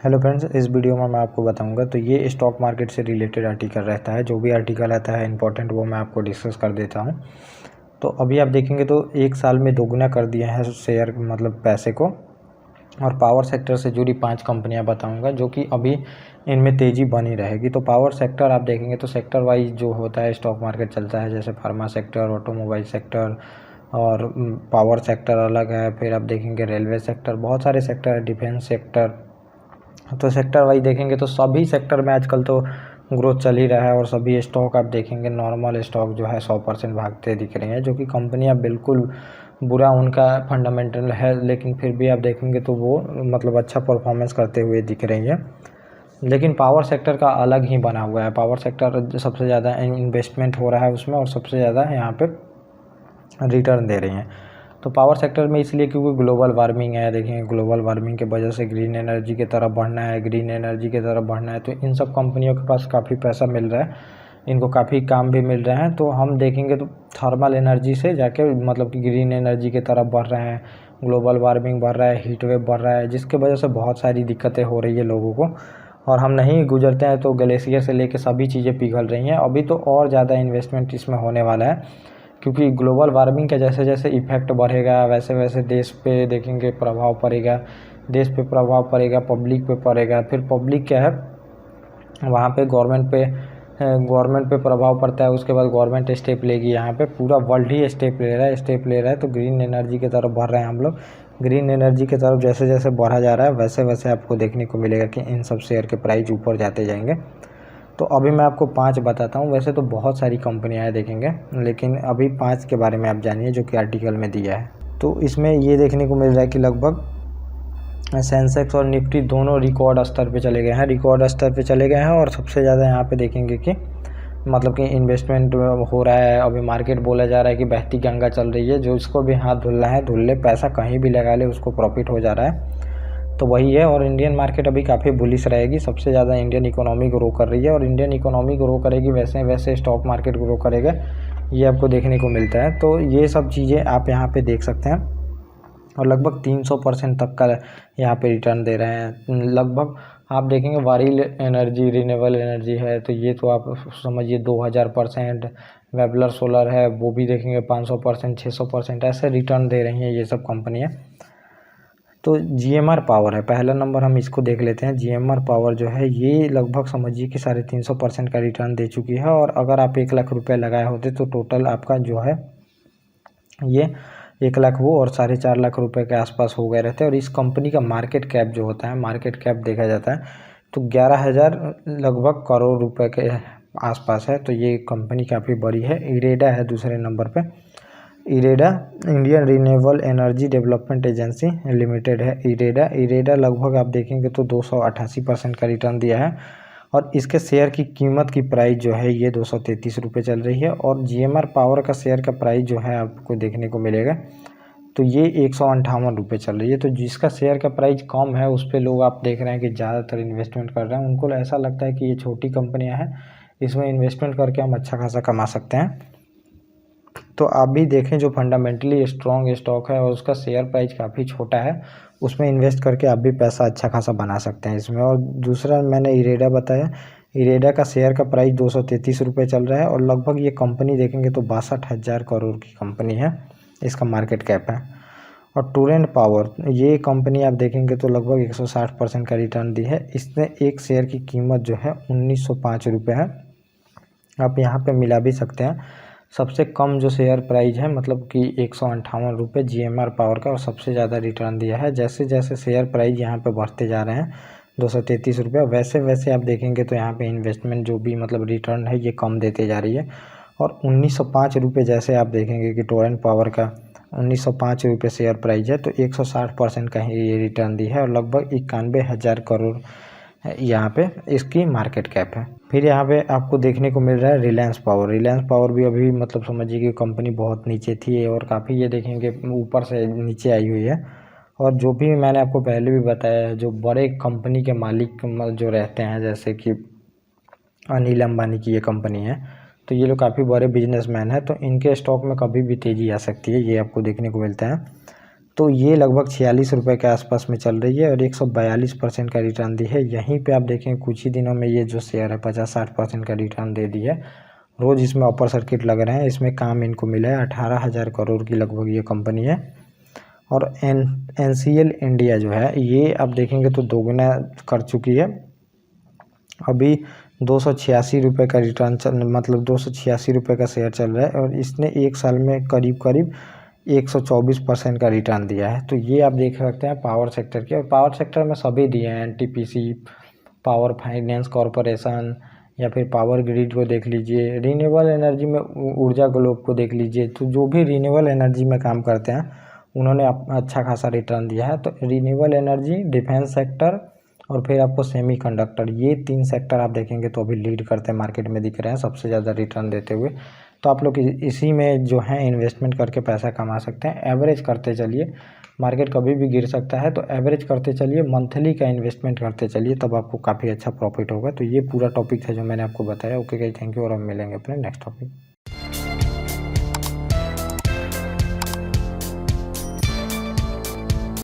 Hello friends, इस video में मैं आपको बताऊंगा तो ये स्टॉक मार्केट से रिलेटेड आर्टिकल रहता है। जो भी आर्टिकल आता है इंपॉर्टेंट वो मैं आपको डिस्कस कर देता हूँ। तो अभी आप देखेंगे तो एक साल में दोगुना कर दिया है शेयर मतलब पैसे को। और पावर सेक्टर से जुड़ी 5 कंपनियां बताऊंगा जो कि अभी इनमें तेज़ी बनी रहेगी। तो पावर सेक्टर आप देखेंगे तो सेक्टर वाइज जो होता है स्टॉक मार्केट चलता है, जैसे फार्मा सेक्टर, ऑटोमोबाइल सेक्टर और पावर सेक्टर अलग है। फिर आप देखेंगे रेलवे सेक्टर, बहुत सारे सेक्टर है, डिफेंस सेक्टर। तो सेक्टर वाइज देखेंगे तो सभी सेक्टर में आजकल तो ग्रोथ चल ही रहा है और सभी स्टॉक आप देखेंगे नॉर्मल स्टॉक जो है 100% भागते दिख रही हैं, जो कि कंपनियां बिल्कुल बुरा उनका फंडामेंटल है, लेकिन फिर भी आप देखेंगे तो वो मतलब अच्छा परफॉर्मेंस करते हुए दिख रही है। लेकिन पावर सेक्टर का अलग ही बना हुआ है। पावर सेक्टर सबसे ज़्यादा इन्वेस्टमेंट हो रहा है उसमें और सबसे ज़्यादा यहाँ पे रिटर्न दे रही हैं। तो पावर सेक्टर में इसलिए क्योंकि ग्लोबल वार्मिंग है। देखेंगे ग्लोबल वार्मिंग की वजह से ग्रीन एनर्जी की तरफ बढ़ना है, ग्रीन एनर्जी की तरफ बढ़ना है। तो इन सब कंपनियों के पास काफ़ी पैसा मिल रहा है, इनको काफ़ी काम भी मिल रहे हैं। तो हम देखेंगे तो थर्मल एनर्जी से जाके मतलब कि ग्रीन एनर्जी की तरफ बढ़ रहे हैं। ग्लोबल वार्मिंग बढ़ रहा है, हीट वेव बढ़ रहा है, जिसके वजह से बहुत सारी दिक्कतें हो रही है लोगों को। और हम नहीं गुजरते हैं तो ग्लेशियर से लेके सभी चीज़ें पिघल रही हैं। अभी तो और ज़्यादा इन्वेस्टमेंट इसमें होने वाला है, क्योंकि ग्लोबल वार्मिंग का जैसे जैसे इफेक्ट बढ़ेगा वैसे वैसे देश पे देखेंगे प्रभाव पड़ेगा। देश पे प्रभाव पड़ेगा, पब्लिक पे पड़ेगा। फिर पब्लिक क्या है, वहाँ पे गवर्नमेंट पे प्रभाव पड़ता है। उसके बाद गवर्नमेंट स्टेप लेगी, यहाँ पे पूरा वर्ल्ड ही स्टेप ले रहा है। तो ग्रीन एनर्जी की तरफ बढ़ रहे हैं हम लोग। ग्रीन एनर्जी की तरफ जैसे जैसे बढ़ा जा रहा है वैसे वैसे आपको देखने को मिलेगा कि इन सब शेयर के प्राइस ऊपर जाते जाएंगे। तो अभी मैं आपको 5 बताता हूँ। वैसे तो बहुत सारी कंपनियां हैं देखेंगे, लेकिन अभी 5 के बारे में आप जानिए जो कि आर्टिकल में दिया है। तो इसमें ये देखने को मिल रहा है कि लगभग सेंसेक्स और निफ्टी दोनों रिकॉर्ड स्तर पे चले गए हैं और सबसे ज़्यादा यहाँ पे देखेंगे कि मतलब कि इन्वेस्टमेंट हो रहा है। अभी मार्केट बोला जा रहा है कि बहती गंगा चल रही है, जो इसको भी हाथ धुलना है धुल ले, पैसा कहीं भी लगा ले उसको प्रॉफिट हो जा रहा है। तो वही है। और इंडियन मार्केट अभी काफ़ी बुलिश रहेगी। सबसे ज़्यादा इंडियन इकोनॉमी ग्रो कर रही है और इंडियन इकोनॉमी ग्रो करेगी वैसे वैसे स्टॉक मार्केट ग्रो करेगा, ये आपको देखने को मिलता है। तो ये सब चीज़ें आप यहाँ पे देख सकते हैं और लगभग 300% तक का यहाँ पे रिटर्न दे रहे हैं। लगभग आप देखेंगे वारिल एनर्जी रिन्यूएबल एनर्जी है तो ये तो आप समझिए 2000%। वेबलर सोलर है वो भी देखेंगे 500%, 600% ऐसे रिटर्न दे रही हैं ये सब कंपनियाँ। तो जीएमआर पावर है पहला नंबर, हम इसको देख लेते हैं। जीएमआर पावर जो है ये लगभग समझिए कि 350% का रिटर्न दे चुकी है। और अगर आप 1 लाख रुपए लगाए होते तो टोटल आपका जो है ये 1 लाख वो और 4.5 लाख रुपए के आसपास हो गए रहते हैं। और इस कंपनी का मार्केट कैप जो होता है, मार्केट कैप देखा जाता है तो 11,000 लगभग करोड़ रुपए के आसपास है। तो ये कंपनी काफ़ी बड़ी है। इरेडा है दूसरे नंबर पे। IREDA Indian renewable energy development agency limited है इरेडा लगभग आप देखेंगे तो 288% का रिटर्न दिया है। और इसके शेयर की कीमत की प्राइस जो है ये 233 रुपये चल रही है। और जीएमआर पावर का शेयर का प्राइस जो है आपको देखने को मिलेगा तो ये 158 रुपये चल रही है। तो जिसका शेयर का प्राइस कम है उस पर लोग आप देख रहे हैं कि ज़्यादातर इन्वेस्टमेंट कर रहे हैं। उनको ऐसा लगता है कि ये छोटी कंपनियां हैं, इसमें इन्वेस्टमेंट करके हम अच्छा खासा कमा सकते हैं। तो आप भी देखें जो फंडामेंटली स्ट्रॉन्ग स्टॉक है और उसका शेयर प्राइस काफ़ी छोटा है, उसमें इन्वेस्ट करके आप भी पैसा अच्छा खासा बना सकते हैं इसमें। और दूसरा मैंने इरेडा बताया, इरेडा का शेयर का प्राइस 233 रुपये चल रहा है और लगभग ये कंपनी देखेंगे तो 62,000 करोड़ की कंपनी है, इसका मार्केट कैप है। और टोरेंट पावर ये कंपनी आप देखेंगे तो लगभग 160% का रिटर्न दी है। इसने एक शेयर की कीमत जो है 1905 रुपये है। आप यहाँ पे मिला भी सकते हैं। सबसे कम जो शेयर प्राइस है मतलब कि 158 रुपये जीएमआर पावर का, और सबसे ज़्यादा रिटर्न दिया है। जैसे जैसे शेयर प्राइस यहाँ पे बढ़ते जा रहे हैं 233 रुपये, वैसे वैसे आप देखेंगे तो यहाँ पे इन्वेस्टमेंट जो भी मतलब रिटर्न है ये कम देते जा रही है। और 1905 रुपये जैसे आप देखेंगे कि टोरेंट पावर का 1905 रुपये शेयर प्राइस है तो 160% का ही ये रिटर्न दी है और लगभग 91,000 करोड़ यहाँ पे इसकी मार्केट कैप है। फिर यहाँ पे आपको देखने को मिल रहा है रिलायंस पावर भी अभी मतलब समझिए कि कंपनी बहुत नीचे थी और काफ़ी ये देखेंगे ऊपर से नीचे आई हुई है। और जो भी मैंने आपको पहले भी बताया है, जो बड़े कंपनी के मालिक जो रहते हैं जैसे कि अनिल अंबानी की ये कंपनी है, तो ये लोग काफ़ी बड़े बिजनेसमैन हैं, तो इनके स्टॉक में कभी भी तेज़ी आ सकती है, ये आपको देखने को मिलता है। तो ये लगभग 46 रुपये के आसपास में चल रही है और 142% का रिटर्न दी है। यहीं पे आप देखें कुछ ही दिनों में ये जो शेयर है 50-60% का रिटर्न दे दी है। रोज़ इसमें अपर सर्किट लग रहे हैं, इसमें काम इनको मिला है। 18,000 करोड़ की लगभग ये कंपनी है। और NCL इंडिया जो है ये आप देखेंगे तो दोगुना कर चुकी है। अभी 286 रुपये का रिटर्न मतलब 286 रुपये का शेयर चल रहा है और इसने एक साल में करीब करीब 124% का रिटर्न दिया है। तो ये आप देख सकते हैं पावर सेक्टर के, और पावर सेक्टर में सभी दिए हैं, NTPC, पावर फाइनेंस कॉरपोरेशन, या फिर पावर ग्रिड को देख लीजिए, रिन्यूएबल एनर्जी में ऊर्जा ग्लोब को देख लीजिए। तो जो भी रिन्यूएबल एनर्जी में काम करते हैं उन्होंने अच्छा खासा रिटर्न दिया है। तो रिन्यूएबल एनर्जी, डिफेंस सेक्टर और फिर आपको सेमीकंडक्टर, ये 3 सेक्टर आप देखेंगे तो अभी लीड करते हैं, मार्केट में दिख रहे हैं सबसे ज़्यादा रिटर्न देते हुए। तो आप लोग इसी में जो है इन्वेस्टमेंट करके पैसा कमा सकते हैं। एवरेज करते चलिए, मार्केट कभी भी गिर सकता है, तो एवरेज करते चलिए, मंथली का इन्वेस्टमेंट करते चलिए, तब आपको काफ़ी अच्छा प्रॉफिट होगा। तो ये पूरा टॉपिक था जो मैंने आपको बताया। ओके गाइस, थैंक यू और हम मिलेंगे अपने नेक्स्ट टॉपिक।